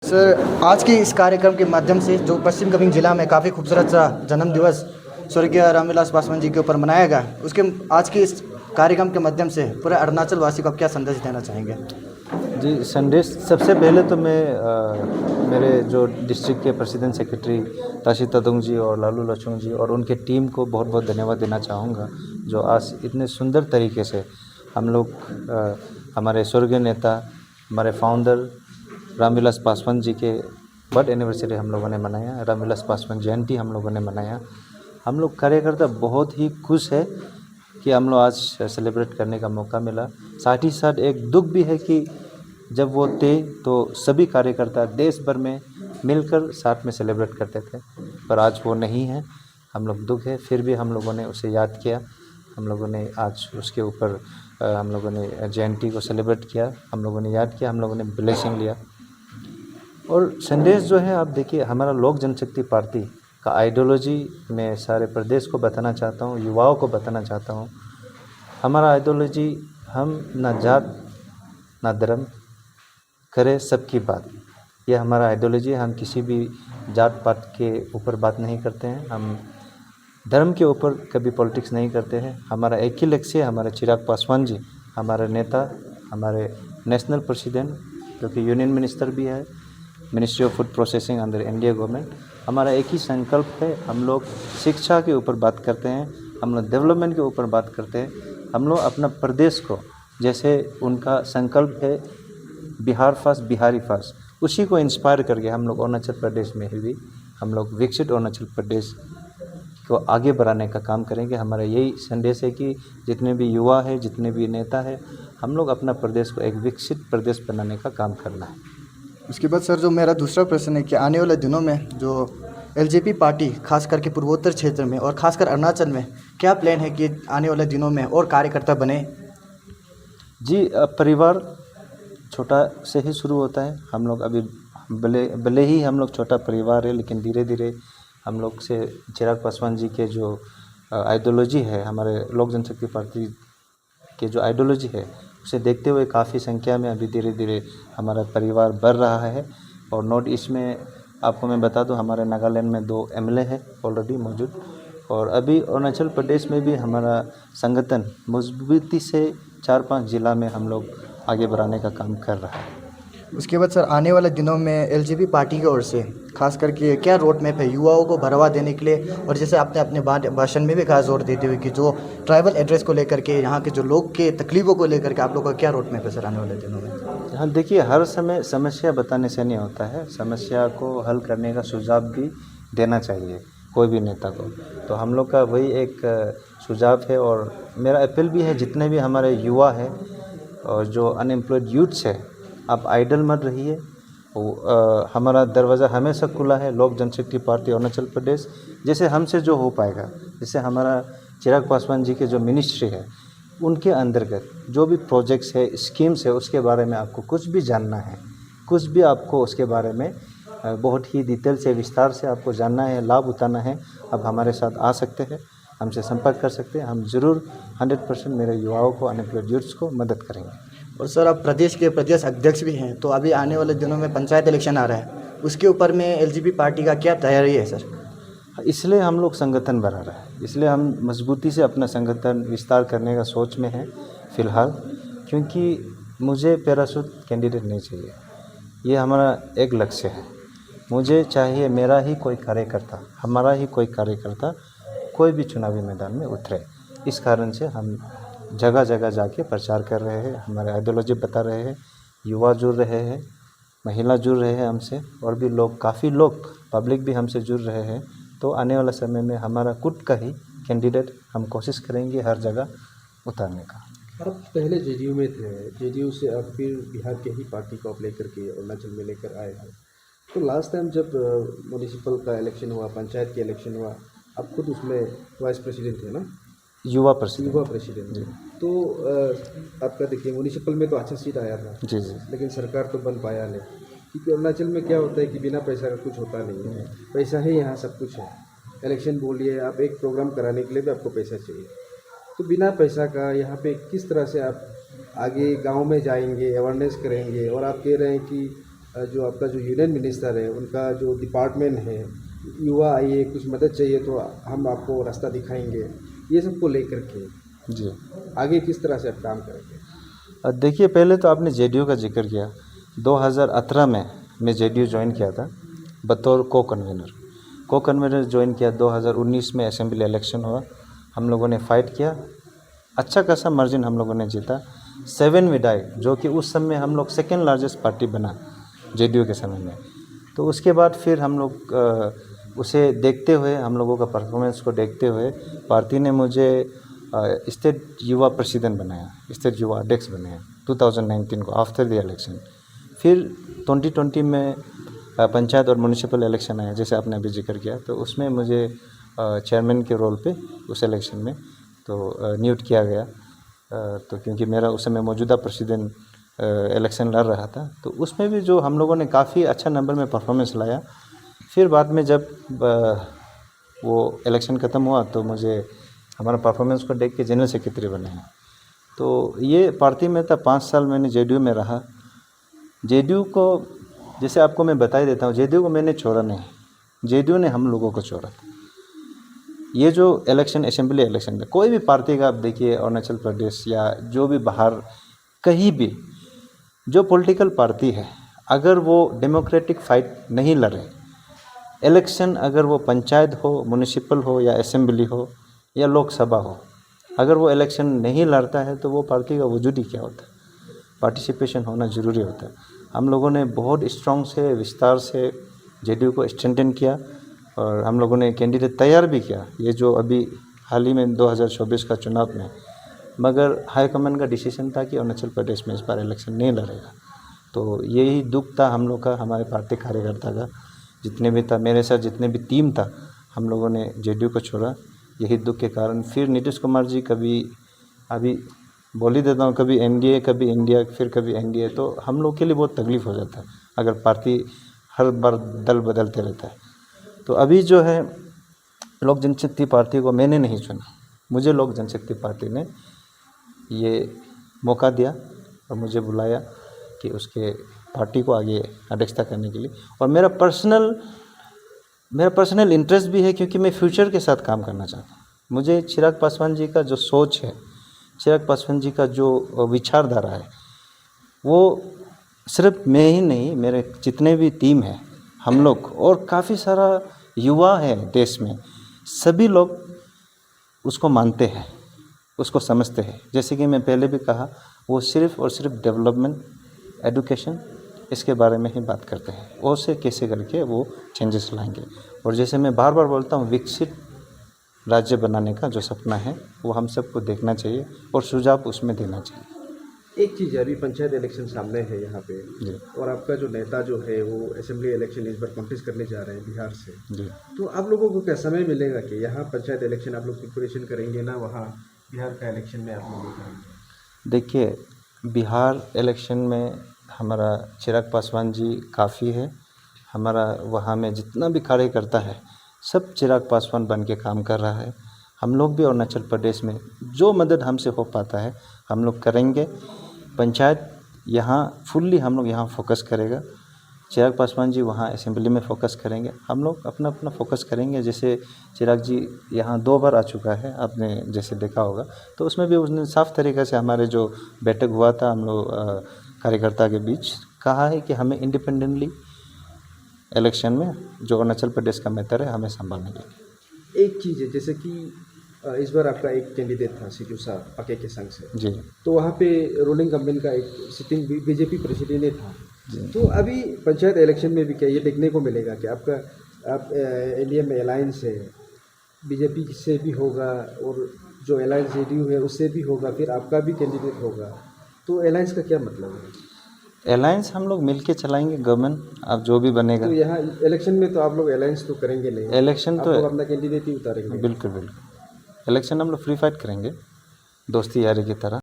Sir, आज के इस कार्यक्रम के माध्यम से जो पश्चिम कामेंग जिला में काफ़ी खूबसूरत सा जन्म दिवस स्वर्गीय रामविलास पासवान जी के ऊपर मनाया गया, उसके आज के इस कार्यक्रम के माध्यम से पूरे अरुणाचल वासी को आप क्या संदेश देना चाहेंगे? जी, संदेश सबसे पहले तो मैं मेरे जो डिस्ट्रिक्ट के प्रेसिडेंट सेक्रेटरी ताशी तदुंग जी और लालू लचुंग जी और उनके टीम को बहुत बहुत धन्यवाद देना चाहूँगा, जो आज इतने सुंदर तरीके से हम लोग हमारे स्वर्गीय नेता, हमारे फाउंडर रामविलास पासवान जी के बर्थ एनिवर्सरी हम लोगों ने मनाया, रामविलास पासवान जयंती हम लोगों ने मनाया। हम लोग कार्यकर्ता बहुत ही खुश है कि हम लोग आज सेलिब्रेट करने का मौका मिला। साथ ही साथ एक दुख भी है कि जब वो थे तो सभी कार्यकर्ता देश भर में मिलकर साथ में सेलिब्रेट करते थे, पर आज वो नहीं है। हम लोग दुख है, फिर भी हम लोगों ने उसे याद किया। हम लोगों ने आज उसके ऊपर हम लोगों ने जयंती को सेलिब्रेट किया, हम लोगों ने याद किया, हम लोगों ने ब्लेसिंग लिया। और संदेश जो है, आप देखिए, हमारा लोक जनशक्ति पार्टी का आइडियोलॉजी मैं सारे प्रदेश को बताना चाहता हूँ, युवाओं को बताना चाहता हूँ। हमारा आइडियोलॉजी, हम ना जात ना धर्म, करें सबकी बात, ये हमारा आइडियोलॉजी है। हम किसी भी जात पात के ऊपर बात नहीं करते हैं, हम धर्म के ऊपर कभी पॉलिटिक्स नहीं करते हैं। हमारा एक ही लक्ष्य है, हमारे चिराग पासवान जी, हमारे नेता, हमारे नेशनल प्रेसिडेंट जो कि यूनियन मिनिस्टर भी है, ministry of food processing under India government. हमारा एक ही संकल्प है, हम लोग शिक्षा के ऊपर बात करते हैं, हम लोग डेवलपमेंट के ऊपर बात करते हैं। हम लोग अपना प्रदेश को, जैसे उनका संकल्प है बिहार फर्स्ट बिहारी फर्स्ट, उसी को इंस्पायर करके हम लोग अरुणाचल प्रदेश में भी हम लोग विकसित अरुणाचल प्रदेश को आगे बढ़ाने का काम करेंगे। हमारा यही संदेश है कि जितने भी युवा है, जितने भी नेता है, हम लोग अपना प्रदेश को एक विकसित प्रदेश बनाने का काम करना है। उसके बाद सर, जो मेरा दूसरा प्रश्न है कि आने वाले दिनों में जो एलजेपी पार्टी खास करके पूर्वोत्तर क्षेत्र में और खासकर अरुणाचल में क्या प्लान है कि आने वाले दिनों में और कार्यकर्ता बने? जी, परिवार छोटा से ही शुरू होता है। हम लोग अभी भले ही हम लोग छोटा परिवार है, लेकिन धीरे धीरे हम लोग से चिराग पासवान जी के जो आइडियोलॉजी है, हमारे लोक जनशक्ति पार्टी के जो आइडियोलॉजी है, उसे देखते हुए काफ़ी संख्या में अभी धीरे धीरे हमारा परिवार बढ़ रहा है। और नॉर्थ ईस्ट में आपको मैं बता दूं, हमारे नागालैंड में 2 एमएलए है ऑलरेडी मौजूद, और अभी अरुणाचल प्रदेश में भी हमारा संगठन मजबूती से 4-5 जिला में हम लोग आगे बढ़ाने का काम कर रहा है। उसके बाद सर, आने वाले दिनों में एलजेपी पार्टी की ओर से खास करके क्या रोड मैप है युवाओं को बढ़ावा देने के लिए, और जैसे आपने अपने भाषण में भी कहा जोर देते हुए कि जो ट्राइबल एड्रेस को लेकर के, यहाँ के जो लोग के तकलीफ़ों को लेकर के आप लोगों का क्या रोड मैप है सर आने वाले दिनों में? हाँ, देखिए, हर समय समस्या बताने से नहीं होता है, समस्या को हल करने का सुझाव भी देना चाहिए कोई भी नेता को। तो हम लोग का वही एक सुझाव है, और मेरा अपील भी है जितने भी हमारे युवा है और जो अनएम्प्लॉयड यूथ्स है, आप आइडल मत रहिए। हमारा दरवाज़ा हमेशा खुला है, लोक जनशक्ति पार्टी अरुणाचल प्रदेश। जैसे हमसे जो हो पाएगा, जैसे हमारा चिराग पासवान जी के जो मिनिस्ट्री है, उनके अंतर्गत जो भी प्रोजेक्ट्स है, स्कीम्स है, उसके बारे में आपको कुछ भी जानना है, कुछ भी आपको उसके बारे में बहुत ही डिटेल से, विस्तार से आपको जानना है, लाभ उठाना है, आप हमारे साथ आ सकते हैं, हमसे संपर्क कर सकते हैं। हम ज़रूर 100% मेरे युवाओं को, अनएम्प्लॉयड यूथ्स को मदद करेंगे। और सर, आप प्रदेश के प्रदेश अध्यक्ष भी हैं, तो अभी आने वाले दिनों में पंचायत इलेक्शन आ रहा है, उसके ऊपर में एलजेपी पार्टी का क्या तैयारी है सर? इसलिए हम लोग संगठन बना रहे हैं, इसलिए हम मजबूती से अपना संगठन विस्तार करने का सोच में हैं फ़िलहाल, क्योंकि मुझे पैराशूट कैंडिडेट नहीं चाहिए। ये हमारा एक लक्ष्य है। मुझे चाहिए मेरा ही कोई कार्यकर्ता, हमारा ही कोई कार्यकर्ता कोई भी चुनावी मैदान में उतरे। इस कारण से हम जगह जगह जाके प्रचार कर रहे हैं, हमारे आइडियोलॉजी बता रहे हैं, युवा जुड़ रहे हैं, महिला जुड़ रहे हैं हमसे, और भी लोग, काफ़ी लोग पब्लिक भी हमसे जुड़ रहे हैं। तो आने वाला समय में हमारा खुद का ही कैंडिडेट हम कोशिश करेंगे हर जगह उतारने का। आप पहले जेडीयू में थे, जेडीयू से आप फिर बिहार के ही पार्टी को आप लेकर के अरुणाचल में लेकर आए हैं। तो लास्ट टाइम जब म्यूनिसिपल का इलेक्शन हुआ, पंचायत के इलेक्शन हुआ, आप खुद उसमें वाइस प्रेसिडेंट थे ना? युवा प्रेसिडेंट जी। तो आपका देखिए, म्यूनिसिपल में तो अच्छा सीट आया था जी जी। लेकिन सरकार तो बन पाया नहीं, क्योंकि अरुणाचल में क्या होता है कि बिना पैसा का कुछ होता नहीं है। पैसा ही यहाँ सब कुछ है। इलेक्शन बोलिए, आप एक प्रोग्राम कराने के लिए भी आपको पैसा चाहिए। तो बिना पैसा का यहाँ पे किस तरह से आप आगे गांव में जाएंगे, अवेयरनेस करेंगे, और आप कह रहे हैं कि जो आपका जो यूनियन मिनिस्टर है उनका जो डिपार्टमेंट है, युवा आइए कुछ मदद चाहिए तो हम आपको रास्ता दिखाएंगे, ये सब को लेकर के जी। आगे किस तरह से आप काम करेंगे? देखिए, पहले तो आपने जेडीयू का जिक्र किया। 2018 में मैं जेडीयू ज्वाइन किया था बतौर को कन्वीनर ज्वाइन किया। 2019 में असेंबली इलेक्शन हुआ, हम लोगों ने फाइट किया, अच्छा खासा मार्जिन हम लोगों ने जीता। 7 विधायक, जो कि उस समय हम लोग सेकेंड लार्जेस्ट पार्टी बना जेडीयू के समय में। तो उसके बाद फिर हम लोग उसे देखते हुए, हम लोगों का परफॉर्मेंस को देखते हुए पार्टी ने मुझे स्टेट युवा प्रेसिडेंट बनाया, स्टेट युवा अध्यक्ष बनाया 2019 को आफ्टर द इलेक्शन। फिर 2020 में पंचायत और म्यूनिसिपल इलेक्शन आया, जैसे आपने अभी जिक्र किया, तो उसमें मुझे चेयरमैन के रोल पे उस इलेक्शन में तो नियुक्त किया गया। तो क्योंकि मेरा उस समय मौजूदा प्रेसिडेंट इलेक्शन लड़ रहा था, तो उसमें भी जो हम लोगों ने काफ़ी अच्छा नंबर में परफॉर्मेंस लाया। फिर बाद में जब वो इलेक्शन ख़त्म हुआ तो मुझे हमारा परफॉर्मेंस को देख के जनरल सेक्रेटरी बनाया। तो ये पार्टी में था, 5 साल मैंने जेडीयू में रहा। जेडीयू को, जैसे आपको मैं बता ही देता हूँ, जेडीयू को मैंने छोड़ा नहीं, जेडीयू ने हम लोगों को छोड़ा। ये जो इलेक्शन, असेंबली इलेक्शन में कोई भी पार्टी का आप देखिए, अरुणाचल प्रदेश या जो भी बाहर कहीं भी जो पॉलिटिकल पार्टी है, अगर वो डेमोक्रेटिक फाइट नहीं लड़े, इलेक्शन अगर वो पंचायत हो, म्यूनिसिपल हो या असेंबली हो या लोकसभा हो, अगर वो इलेक्शन नहीं लड़ता है तो वो पार्टी का वजूद ही क्या होता है। पार्टिसिपेशन होना ज़रूरी होता है। हम लोगों ने बहुत स्ट्रॉन्ग से, विस्तार से जेडीयू को स्ट्रेंथन किया और हम लोगों ने कैंडिडेट तैयार भी किया, ये जो अभी हाल ही में 2024 का चुनाव में। मगर हाईकमान का डिसीजन था कि अरुणाचल प्रदेश में इस बार इलेक्शन नहीं लड़ेगा। तो यही दुख था हम लोग का, हमारे पार्टी कार्यकर्ता का, जितने भी था, मेरे साथ जितने भी टीम था, हम लोगों ने जेडीयू को छोड़ा। यही दुख के कारण फिर नीतीश कुमार जी कभी, अभी बोल ही देता हूँ, कभी एनडीए, कभी इंडिया, फिर कभी एनडीए, तो हम लोग के लिए बहुत तकलीफ़ हो जाता है अगर पार्टी हर बार दल बदलते रहता है। तो अभी जो है, लोक जनशक्ति पार्टी को मैंने नहीं चुना, मुझे लोक जनशक्ति पार्टी ने ये मौका दिया और मुझे बुलाया कि उसके पार्टी को आगे अध्यक्षता करने के लिए। और मेरा पर्सनल इंटरेस्ट भी है, क्योंकि मैं फ्यूचर के साथ काम करना चाहता हूँ। मुझे चिराग पासवान जी का जो सोच है, चिराग पासवान जी का जो विचारधारा है, वो सिर्फ मैं ही नहीं, मेरे जितने भी टीम है, हम लोग और काफ़ी सारा युवा है देश में, सभी लोग उसको मानते हैं, उसको समझते हैं। जैसे कि मैं पहले भी कहा, वो सिर्फ और सिर्फ डेवलपमेंट, एजुकेशन, इसके बारे में ही बात करते हैं, और से कैसे करके वो चेंजेस लाएंगे। और जैसे मैं बार बार बोलता हूँ, विकसित राज्य बनाने का जो सपना है वो हम सबको देखना चाहिए और सुझाव उसमें देना चाहिए। एक चीज़ है, अभी पंचायत इलेक्शन सामने है यहाँ पे जी और आपका जो नेता जो है वो असेंबली इलेक्शन इस बार कॉन्टेस्ट करने जा रहे हैं बिहार से, जी। तो आप लोगों को क्या समय मिलेगा कि यहाँ पंचायत इलेक्शन आप लोग प्रिपरेशन करेंगे ना, वहाँ बिहार का इलेक्शन में आप लोग करेंगे? देखिए, बिहार इलेक्शन में हमारा चिराग पासवान जी काफ़ी है। हमारा वहाँ में जितना भी कार्यकर्ता है, सब चिराग पासवान बन के काम कर रहा है। हम लोग भी अरुणाचल प्रदेश में जो मदद हमसे हो पाता है हम लोग करेंगे। पंचायत यहाँ फुल्ली हम लोग यहाँ फोकस करेगा, चिराग पासवान जी वहाँ असेंबली में फोकस करेंगे, हम लोग अपना अपना फोकस करेंगे। जैसे चिराग जी यहाँ 2 बार आ चुका है, आपने जैसे देखा होगा, तो उसमें भी उसने साफ तरीक़े से हमारे जो बैठक हुआ था हम लोग कार्यकर्ता के बीच, कहा है कि हमें इंडिपेंडेंटली इलेक्शन में जो अरुणाचल प्रदेश का मैटर है हमें संभालने के लिए। एक चीज़ है, जैसे कि इस बार आपका एक कैंडिडेट था सिजूसा पके के संघ से, जी तो वहाँ पे रूलिंग गवर्नमेंट का एक सिटिंग बीजेपी प्रेसिडेंट था। तो अभी पंचायत इलेक्शन में भी क्या ये देखने को मिलेगा कि आप इंडिया में अलायंस है, बीजेपी से भी होगा और जो अलायंस जेडीयू है उससे भी होगा, फिर आपका भी कैंडिडेट होगा, तो अलायंस का क्या मतलब है? अलायंस हम लोग मिल के चलाएँगे गवर्नमेंट, अब जो भी बनेगा। तो यहाँ इलेक्शन में तो आप लोग अलायंस तो करेंगे नहीं, इलेक्शन आप तो लोग अपना कैंडिडेट ही उतारेंगे। बिल्कुल बिल्कुल, इलेक्शन हम लोग फ्री फाइट करेंगे, दोस्ती यारी की तरह।